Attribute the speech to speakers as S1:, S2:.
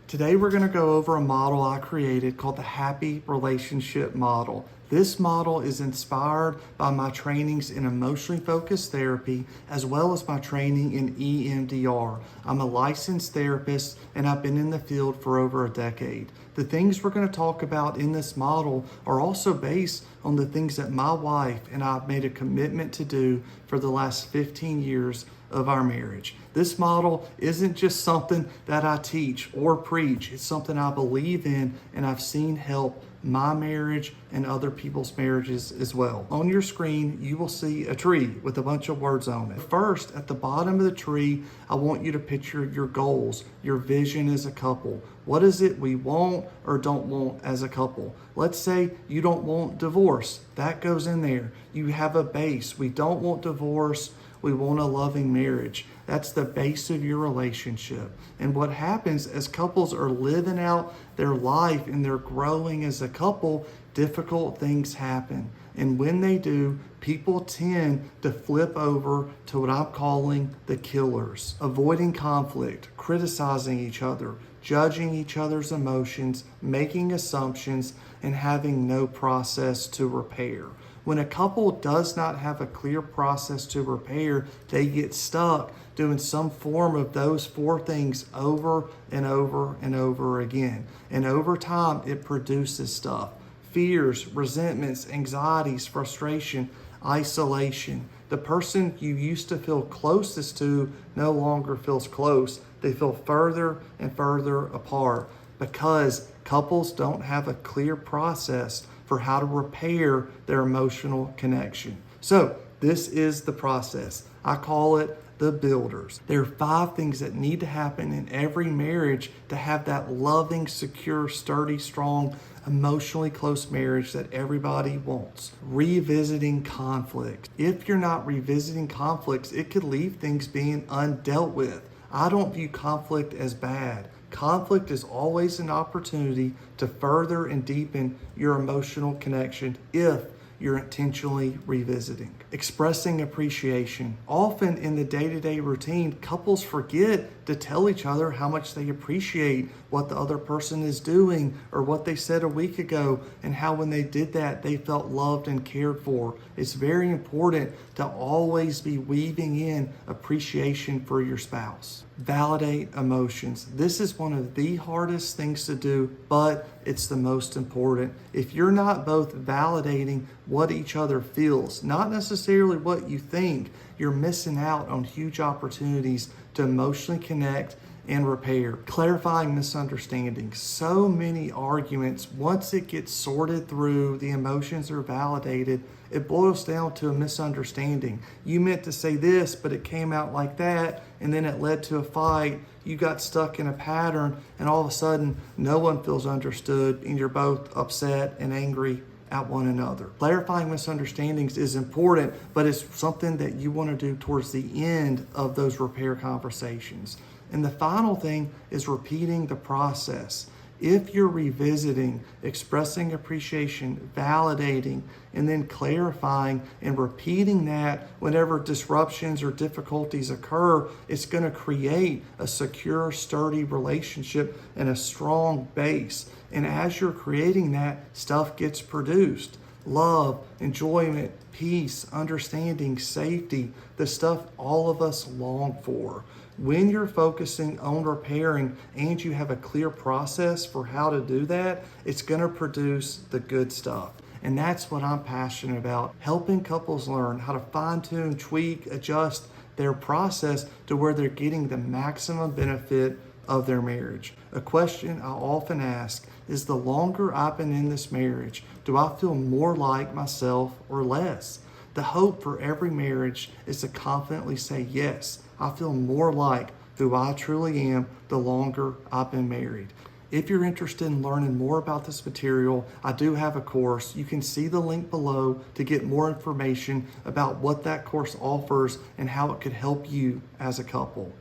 S1: Today we're going to go over a model I created called the HAPPI relationship model. This model is inspired by my trainings in emotionally focused therapy as well as my training in EMDR. I'm a licensed therapist and I've been in the field for over a decade. The things we're going to talk about in this model are also based on the things that my wife and I have made a commitment to do for the last 15 years of our marriage. This model isn't just something that I teach or preach. It's something I believe in and I've seen help my marriage and other people's marriages as well. On your screen, you will see a tree with a bunch of words on it. First, at the bottom of the tree, I want you to picture your goals, your vision as a couple. What is it we want or don't want as a couple? Let's say you don't want divorce. That goes in there. You have a base. We don't want divorce. We want a loving marriage. That's the base of your relationship. And what happens as couples are living out their life and they're growing as a couple, difficult things happen. And when they do, people tend to flip over to what I'm calling the killers. Avoiding conflict, criticizing each other, judging each other's emotions, making assumptions, and having no process to repair. When a couple does not have a clear process to repair, they get stuck doing some form of those four things over and over and over again. And over time, it produces stuff. Fears, resentments, anxieties, frustration, isolation. The person you used to feel closest to no longer feels close. They feel further and further apart because couples don't have a clear process for how to repair their emotional connection. So this is the process. I call it the builders. There are 5 things that need to happen in every marriage to have that loving, secure, sturdy, strong, emotionally close marriage that everybody wants. Revisiting conflicts. If you're not revisiting conflicts, it could leave things being undealt with. I don't view conflict as bad. Conflict is always an opportunity to further and deepen your emotional connection if you're intentionally revisiting. Expressing appreciation. Often in the day-to-day routine, couples forget to tell each other how much they appreciate what the other person is doing or what they said a week ago and how when they did that, they felt loved and cared for. It's very important to always be weaving in appreciation for your spouse. Validate emotions. This is one of the hardest things to do, but it's the most important. If you're not both validating what each other feels, not necessarily what you think, you're missing out on huge opportunities to emotionally connect and repair. Clarifying misunderstandings. So many arguments, once it gets sorted through, the emotions are validated, it boils down to a misunderstanding. You meant to say this, but it came out like that, and then it led to a fight. You got stuck in a pattern, and all of a sudden, no one feels understood, and you're both upset and angry at one another. Clarifying misunderstandings is important, but it's something that you want to do towards the end of those repair conversations. And the final thing is repeating the process. If you're revisiting, expressing appreciation, validating, and then clarifying and repeating that whenever disruptions or difficulties occur, it's going to create a secure, sturdy relationship and a strong base. And as you're creating that, stuff gets produced. Love, enjoyment, peace, understanding, safety, the stuff all of us long for. When you're focusing on repairing and you have a clear process for how to do that, it's going to produce the good stuff. And that's what I'm passionate about, helping couples learn how to fine-tune, tweak, adjust their process to where they're getting the maximum benefit of their marriage. A question I often ask is, the longer I've been in this marriage, do I feel more like myself or less? The hope for every marriage is to confidently say, yes, I feel more like who I truly am the longer I've been married. If you're interested in learning more about this material, I do have a course. You can see the link below to get more information about what that course offers and how it could help you as a couple.